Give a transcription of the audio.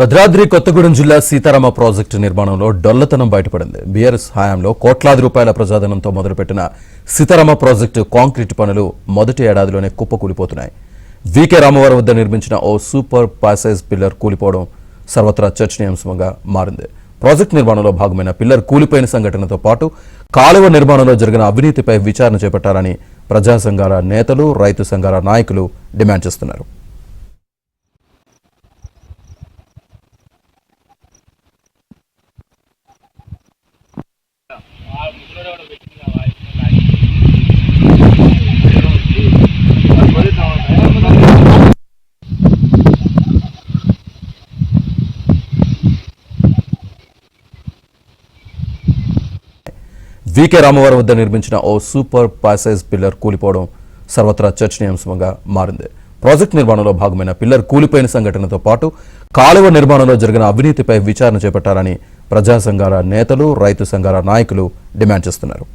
భద్రాద్రి కొత్తగూడెం జిల్లా సీతారామ ప్రాజెక్టు నిర్మాణంలో డొల్లతనం బయటపడింది. బీఆర్ఎస్ హయాంలో కోట్లాది రూపాయల ప్రజాధనంతో మొదలుపెట్టిన సీతారామ ప్రాజెక్టు కాంక్రీట్ పనులు మొదటి ఏడాదిలోనే కుప్పకూలిపోతున్నాయి. వీకే రామవరం వద్ద నిర్మించిన ఓ సూపర్ ప్యాసేజ్ పిల్లర్ కూలిపోవడం సర్వత్రా చర్చనీయాంశంగా మారింది. ప్రాజెక్టు నిర్మాణంలో భాగమైన పిల్లర్ కూలిపోయిన సంఘటనతో పాటు కాలువ నిర్మాణంలో జరిగిన అవినీతిపై విచారణ చేపట్టాలని ప్రజా సంఘాల నేతలు, రైతు సంఘాల నాయకులు డిమాండ్ చేస్తున్నారు. వీకే రామవరం వద్ద నిర్మించిన ఓ సూపర్ ప్యాసేజ్ పిల్లర్ కూలిపోవడం సర్వత్రా చర్చనీయాంశంగా మారింది. ప్రాజెక్టు నిర్మాణంలో భాగమైన పిల్లర్ కూలిపోయిన సంఘటనతో పాటు కాలువ నిర్మాణంలో జరిగిన అవినీతిపై విచారణ చేపట్టాలని ప్రజా సంఘాల నేతలు, రైతు సంఘాల నాయకులు డిమాండ్ చేస్తున్నారు.